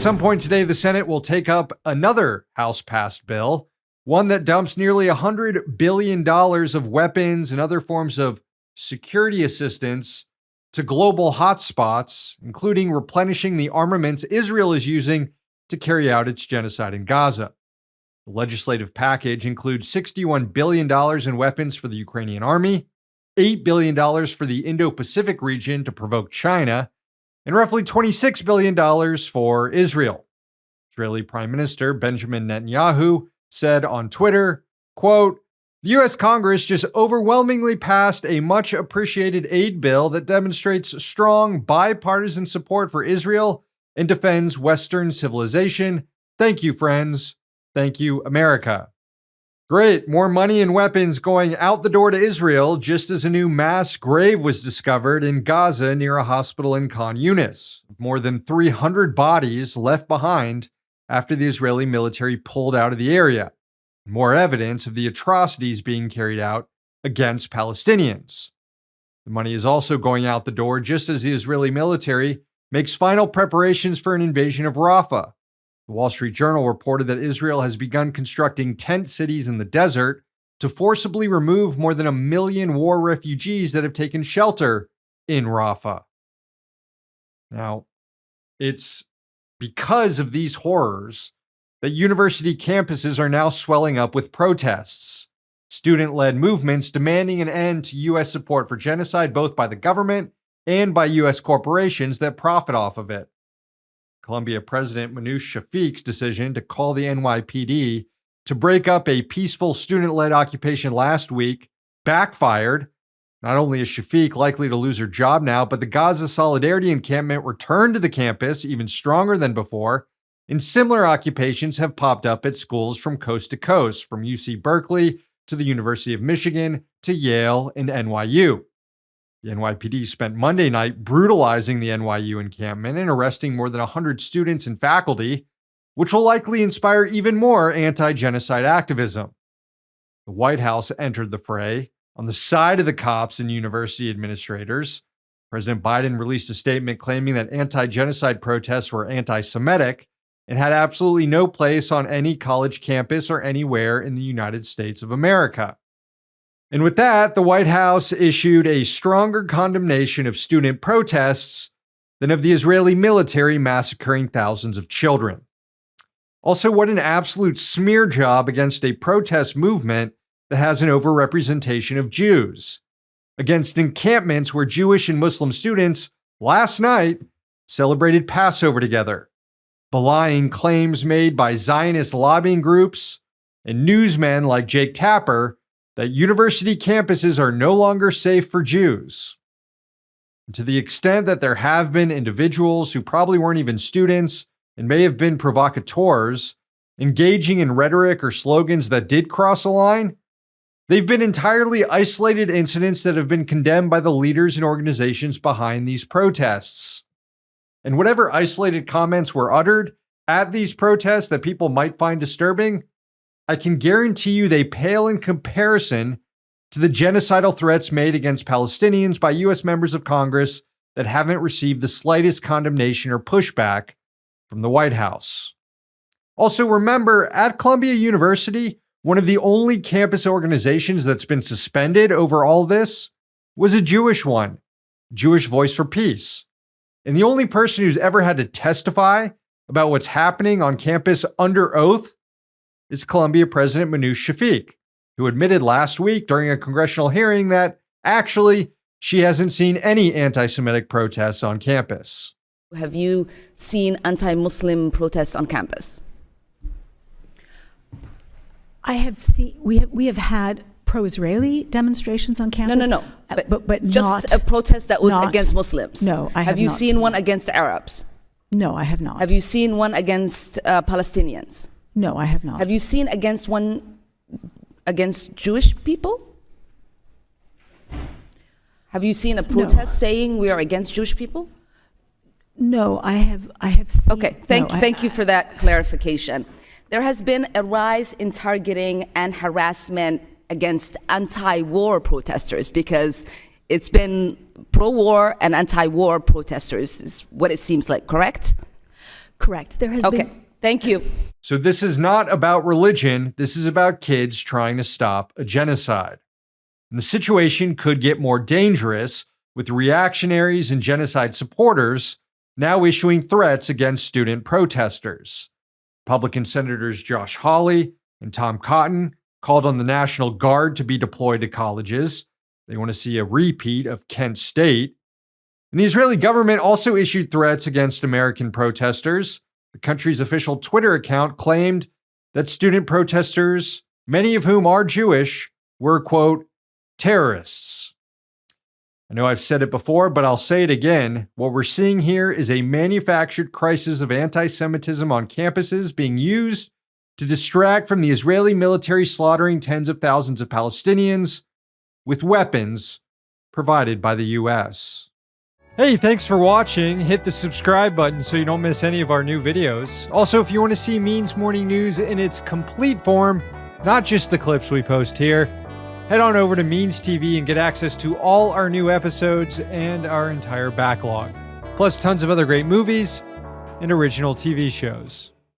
some point today, the Senate will take up another House-passed bill, one that dumps nearly $100 billion of weapons and other forms of security assistance to global hotspots, including replenishing the armaments Israel is using to carry out its genocide in Gaza. The legislative package includes $61 billion in weapons for the Ukrainian army, $8 billion for the Indo-Pacific region to provoke China, and roughly $26 billion for Israel. Israeli Prime Minister Benjamin Netanyahu said on Twitter, quote, "The U.S. Congress just overwhelmingly passed a much appreciated aid bill that demonstrates strong bipartisan support for Israel and defends Western civilization. Thank you, friends. Thank you, America." Great, more money and weapons going out the door to Israel, just as a new mass grave was discovered in Gaza near a hospital in Khan Younis. More than 300 bodies left behind after the Israeli military pulled out of the area. More evidence of the atrocities being carried out against Palestinians. The money is also going out the door just as the Israeli military makes final preparations for an invasion of Rafah. The Wall Street Journal reported that Israel has begun constructing tent cities in the desert to forcibly remove more than 1 million war refugees that have taken shelter in Rafah. Now, it's because of these horrors that university campuses are now swelling up with protests, student-led movements demanding an end to U.S. support for genocide, both by the government and by U.S. corporations that profit off of it. Columbia President Manoush Shafiq's decision to call the NYPD to break up a peaceful student-led occupation last week backfired. Not only is Shafiq likely to lose her job now, but the Gaza Solidarity Encampment returned to the campus even stronger than before, and similar occupations have popped up at schools from coast to coast, from UC Berkeley to the University of Michigan to Yale and NYU. The NYPD spent Monday night brutalizing the NYU encampment and arresting more than 100 students and faculty, which will likely inspire even more anti-genocide activism. The White House entered the fray on the side of the cops and university administrators. President Biden released a statement claiming that anti-genocide protests were anti-Semitic and had absolutely no place on any college campus or anywhere in the United States of America. And with that, the White House issued a stronger condemnation of student protests than of the Israeli military massacring thousands of children. Also, what an absolute smear job against a protest movement that has an overrepresentation of Jews, against encampments where Jewish and Muslim students last night celebrated Passover together, belying claims made by Zionist lobbying groups and newsmen like Jake Tapper that university campuses are no longer safe for Jews. And to the extent that there have been individuals who probably weren't even students and may have been provocateurs engaging in rhetoric or slogans that did cross a line, they've been entirely isolated incidents that have been condemned by the leaders and organizations behind these protests. And whatever isolated comments were uttered at these protests that people might find disturbing, I can guarantee you they pale in comparison to the genocidal threats made against Palestinians by U.S. members of Congress that haven't received the slightest condemnation or pushback from the White House. Also, remember, at Columbia University, one of the only campus organizations that's been suspended over all this was a Jewish one, Jewish Voice for Peace. And the only person who's ever had to testify about what's happening on campus under oath is Columbia President Manoush Shafiq, who admitted last week during a congressional hearing that actually she hasn't seen any anti-Semitic protests on campus. Have you seen anti-Muslim protests on campus? I have seen, we have had pro-Israeli demonstrations on campus. No. But just not, a protest that was not, against Muslims. No, I have Have you not seen one against Arabs? No, I have not. Have you seen one against Palestinians? No, I have not. Have you seen one against Jewish people? Have you seen a protest saying we are against Jewish people? No, I have seen. Okay, thank you for that clarification. There has been a rise in targeting and harassment against anti-war protesters because it's been pro-war and anti-war protesters is what it seems like, correct? Correct. There has Okay, been. thank you. So this is not about religion. This is about kids trying to stop a genocide. And the situation could get more dangerous with reactionaries and genocide supporters now issuing threats against student protesters. Republican Senators Josh Hawley and Tom Cotton called on the National Guard to be deployed to colleges. They want to see a repeat of Kent State. And the Israeli government also issued threats against American protesters. The country's official Twitter account claimed that student protesters, many of whom are Jewish, were, quote, terrorists. I know I've said it before, but I'll say it again. What we're seeing here is a manufactured crisis of anti-Semitism on campuses being used to distract from the Israeli military slaughtering tens of thousands of Palestinians with weapons provided by the U.S. Hey, thanks for watching. Hit the subscribe button so you don't miss any of our new videos. Also, if you want to see Means Morning News in its complete form, not just the clips we post here, head on over to Means TV and get access to all our new episodes and our entire backlog, plus tons of other great movies and original TV shows.